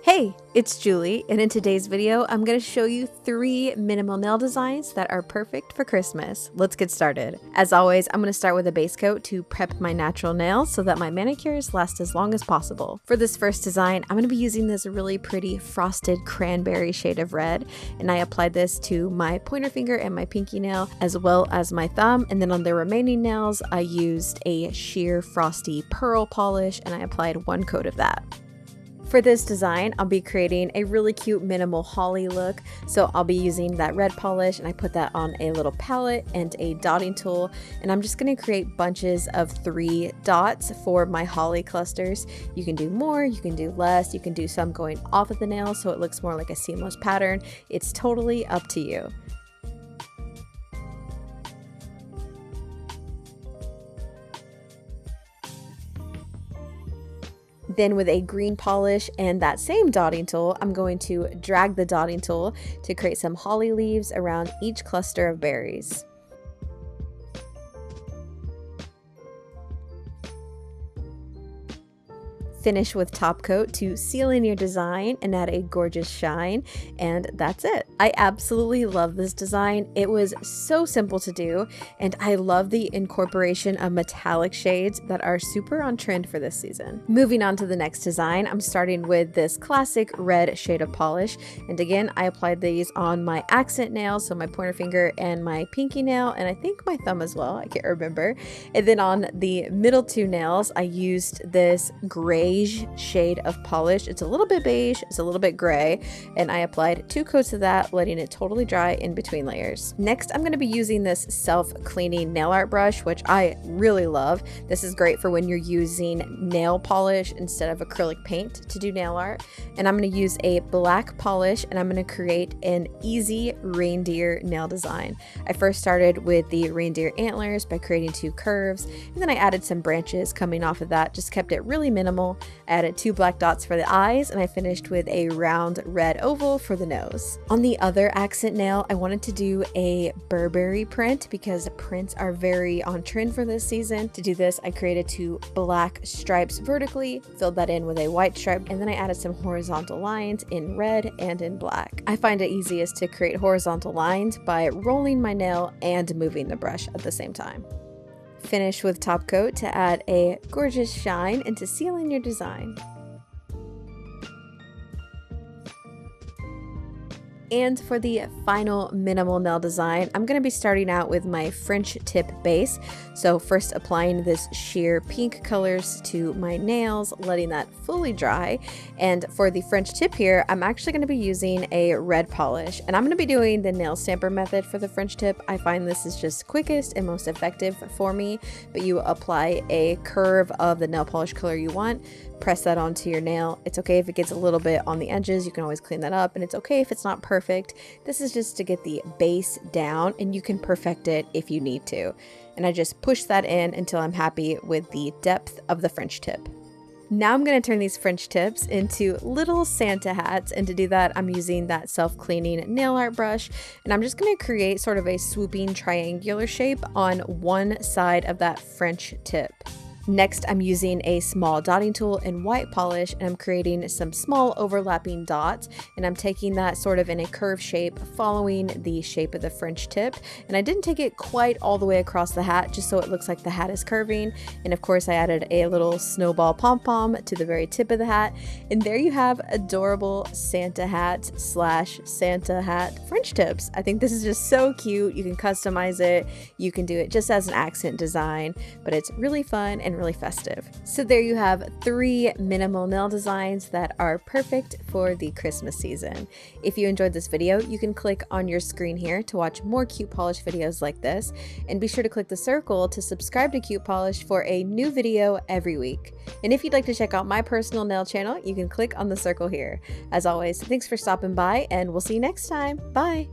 Hey, it's Julie, and in today's video, I'm going to show you 3 minimal nail designs that are perfect for Christmas. Let's get started. As always, I'm going to start with a base coat to prep my natural nails so that my manicures last as long as possible. For this first design, I'm going to be using this really pretty frosted cranberry shade of red, and I applied this to my pointer finger and my pinky nail, as well as my thumb, and then on the remaining nails, I used a sheer frosty pearl polish, and I applied 1 coat of that. For this design, I'll be creating a really cute minimal holly look. So I'll be using that red polish, and I put that on a little palette and a dotting tool. And I'm just going to create bunches of 3 dots for my holly clusters. You can do more, you can do less, you can do some going off of the nail so it looks more like a seamless pattern. It's totally up to you. Then with a green polish and that same dotting tool, I'm going to drag the dotting tool to create some holly leaves around each cluster of berries. Finish with top coat to seal in your design and add a gorgeous shine, and that's it. I absolutely love this design. It was so simple to do, and I love the incorporation of metallic shades that are super on trend for this season. Moving on to the next design, I'm starting with this classic red shade of polish, and again, I applied these on my accent nails, so my pointer finger and my pinky nail, and I think my thumb as well, I can't remember. And then on the middle 2 nails, I used this gray shade of polish. It's a little bit beige, it's a little bit gray, and I applied 2 coats of that, letting it totally dry in between layers. Next, I'm going to be using this self-cleaning nail art brush, which I really love. This is great for when you're using nail polish instead of acrylic paint to do nail art. And I'm going to use a black polish, and I'm going to create an easy reindeer nail design. I first started with the reindeer antlers by creating 2 curves, and then I added some branches coming off of that, just kept it really minimal. I added 2 black dots for the eyes, and I finished with a round red oval for the nose. On the other accent nail, I wanted to do a Burberry print because prints are very on trend for this season. To do this, I created 2 black stripes vertically, filled that in with a white stripe, and then I added some horizontal lines in red and in black. I find it easiest to create horizontal lines by rolling my nail and moving the brush at the same time. Finish with top coat to add a gorgeous shine and to seal in your design. And for the final minimal nail design, I'm going to be starting out with my French tip base. So first applying this sheer pink colors to my nails, letting that fully dry. And for the French tip here, I'm actually going to be using a red polish. And I'm going to be doing the nail stamper method for the French tip. I find this is just quickest and most effective for me. But you apply a curve of the nail polish color you want, press that onto your nail. It's okay if it gets a little bit on the edges, you can always clean that up, and it's okay if it's not perfect. This is just to get the base down, and you can perfect it if you need to. And I just push that in until I'm happy with the depth of the French tip. Now I'm going to turn these French tips into little Santa hats, and to do that I'm using that self-cleaning nail art brush, and I'm just going to create sort of a swooping triangular shape on one side of that French tip. Next, I'm using a small dotting tool and white polish, and I'm creating some small overlapping dots, and I'm taking that sort of in a curved shape following the shape of the French tip. And I didn't take it quite all the way across the hat, just so it looks like the hat is curving. And of course I added a little snowball pom-pom to the very tip of the hat, and there you have adorable Santa hat / Santa hat French tips. I think this is just so cute. You can customize it, you can do it just as an accent design, but it's really fun and really festive. So there you have 3 minimal nail designs that are perfect for the Christmas season. If you enjoyed this video, you can click on your screen here to watch more Cute Polish videos like this, and be sure to click the circle to subscribe to Cute Polish for a new video every week. And if you'd like to check out my personal nail channel, you can click on the circle here. As always, thanks for stopping by, and we'll see you next time. Bye!